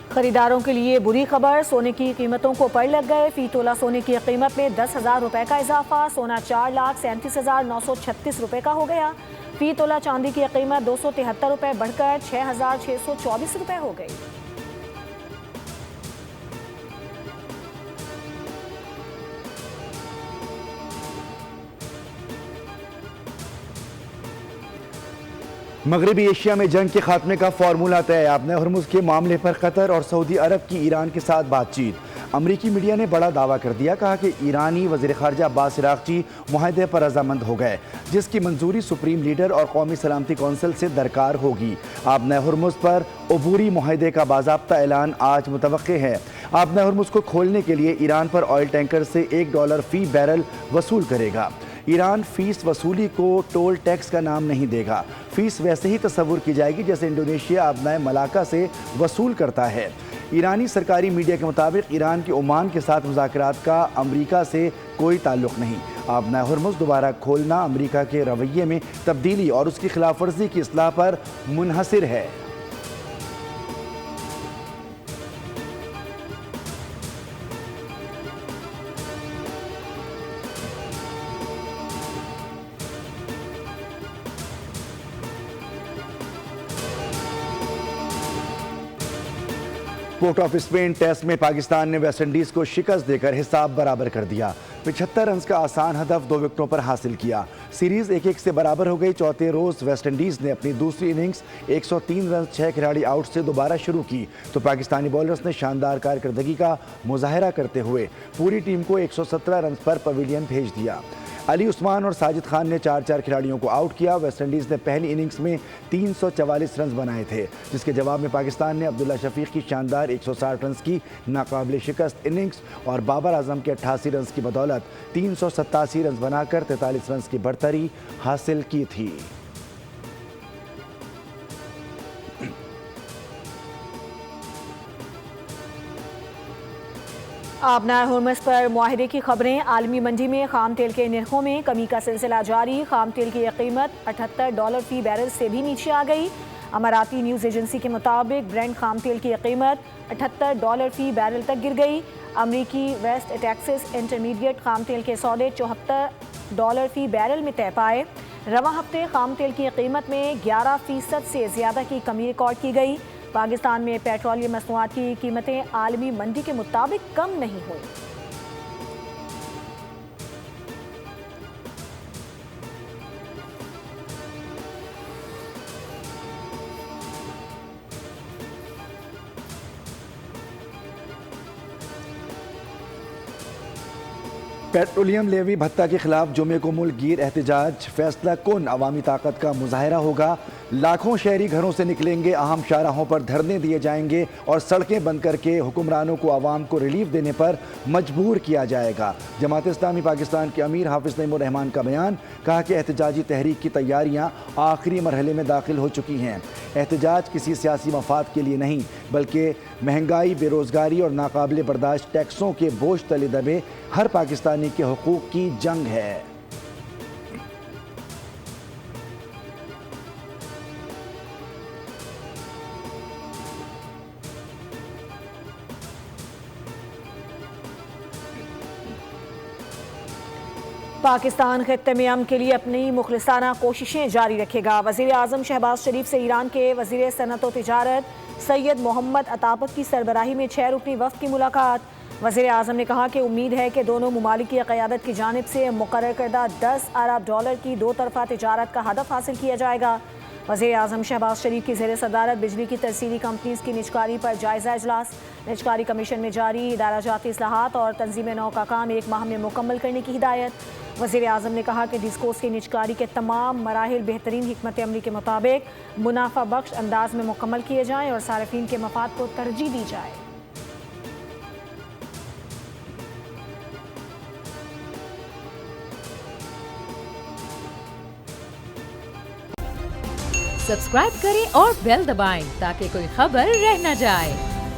خریداروں کے لیے بری خبر، سونے کی قیمتوں کو پڑ لگ گئے۔ فی تولہ سونے کی قیمت میں 10,000 روپے کا اضافہ، سونا 4,37,936 روپے کا ہو گیا۔ فی تولہ چاندی کی قیمت 273 روپے بڑھ کر 6,624 روپے ہو گئی۔ مغربی ایشیا میں جنگ کے خاتمے کا فارمولہ طے، آبِ ہرمز کے معاملے پر قطر اور سعودی عرب کی ایران کے ساتھ بات چیت۔ امریکی میڈیا نے بڑا دعویٰ کر دیا، کہا کہ ایرانی وزیر خارجہ عباس عراقچی معاہدے پر رضامند ہو گئے، جس کی منظوری سپریم لیڈر اور قومی سلامتی کونسل سے درکار ہوگی۔ آبِ ہرمز پر عبوری معاہدے کا باضابطہ اعلان آج متوقع ہے۔ آبِ ہرمز کو کھولنے کے لیے ایران پر آئل ٹینکر سے $1 فی بیرل وصول کرے گا۔ ایران فیس وصولی کو ٹول ٹیکس کا نام نہیں دے گا، فیس ویسے ہی تصور کی جائے گی جیسے انڈونیشیا آبنائے ملاکا سے وصول کرتا ہے۔ ایرانی سرکاری میڈیا کے مطابق ایران کے عمان کے ساتھ مذاکرات کا امریکہ سے کوئی تعلق نہیں۔ آبِ ہرمز دوبارہ کھولنا امریکہ کے رویے میں تبدیلی اور اس کی خلاف ورزی کی اصلاح پر منحصر ہے۔ پورٹ آف اسپین ٹیسٹ میں پاکستان نے ویسٹ انڈیز کو شکست دے کر حساب برابر کر دیا۔ 75 رنز کا آسان ہدف 2 وکٹوں پر حاصل کیا۔ سیریز 1-1 سے برابر ہو گئی۔ چوتھے روز ویسٹ انڈیز نے اپنی دوسری اننگز 103 رنز 6 کھلاڑی آؤٹ سے دوبارہ شروع کی تو پاکستانی بولرز نے شاندار کارکردگی کا مظاہرہ کرتے ہوئے پوری ٹیم کو 117 رنز پر پویلین بھیج دیا۔ علی عثمان اور ساجد خان نے 4 کھلاڑیوں کو آؤٹ کیا۔ ویسٹ انڈیز نے پہلی اننگز میں 344 رنز بنائے تھے، جس کے جواب میں پاکستان نے عبداللہ شفیق کی شاندار 160 رنز کی ناقابل شکست اننگز اور بابر اعظم کے 88 رنز کی بدولت 387 رنز بنا کر 43 رنز کی برتری حاصل کی تھی۔ آبِ ہرمز پر معاہدے کی خبریں۔ عالمی منڈی میں خام تیل کے نرخوں میں کمی کا سلسلہ جاری، خام تیل کی قیمت $78 فی بیرل سے بھی نیچے آ گئی۔ اماراتی نیوز ایجنسی کے مطابق برنٹ خام تیل کی قیمت $78 فی بیرل تک گر گئی۔ امریکی ویسٹ ٹیکسس انٹرمیڈیٹ خام تیل کے سودے $74 فی بیرل میں طے پائے۔ رواں ہفتے خام تیل کی قیمت میں 11% سے زیادہ کی کمی ریکارڈ کی گئی۔ پاکستان میں پیٹرولیم مصنوعات کی قیمتیں عالمی منڈی کے مطابق کم نہیں ہوئیں۔ پیٹرولیم لیوی بھتہ کے خلاف جمعے کو ملک گیر احتجاج، فیصلہ کن عوامی طاقت کا مظاہرہ ہوگا۔ لاکھوں شہری گھروں سے نکلیں گے، اہم شاہراہوں پر دھرنے دیے جائیں گے اور سڑکیں بند کر کے حکمرانوں کو عوام کو ریلیف دینے پر مجبور کیا جائے گا۔ جماعت اسلامی پاکستان کے امیر حافظ نعیم الرحمان کا بیان، کہا کہ احتجاجی تحریک کی تیاریاں آخری مرحلے میں داخل ہو چکی ہیں۔ احتجاج کسی سیاسی مفاد کے لیے نہیں بلکہ مہنگائی، بے روزگاری اور ناقابل برداشت ٹیکسوں کے بوجھ تلے دبے ہر پاکستانی کے حقوق کی جنگ ہے۔ پاکستان خطے میں امن کے لیے اپنی مخلصانہ کوششیں جاری رکھے گا۔ وزیر اعظم شہباز شریف سے ایران کے وزیر صنعت و تجارت سید محمد عطابک کی سربراہی میں 6 رکنی وفد کی ملاقات۔ وزیر اعظم نے کہا کہ امید ہے کہ دونوں ممالک کی قیادت کی جانب سے مقرر کردہ $10 ارب کی 2 طرفہ تجارت کا ہدف حاصل کیا جائے گا۔ وزیر اعظم شہباز شریف کی زیر صدارت بجلی کی ترسیلی کمپنیز کی نجکاری پر جائزہ اجلاس۔ نجکاری کمیشن میں جاری ادارہ جاتی اصلاحات اور تنظیم نو کا کام 1 ماہ میں مکمل کرنے کی ہدایت۔ وزیر اعظم نے کہا کہ ڈسکوز کی نجکاری کے تمام مراحل بہترین حکمت عملی کے مطابق منافع بخش انداز میں مکمل کیے جائیں اور صارفین کے مفاد کو ترجیح دی جائے۔ سبسکرائب کریں اور بیل دبائیں تاکہ کوئی خبر رہ نہ جائے۔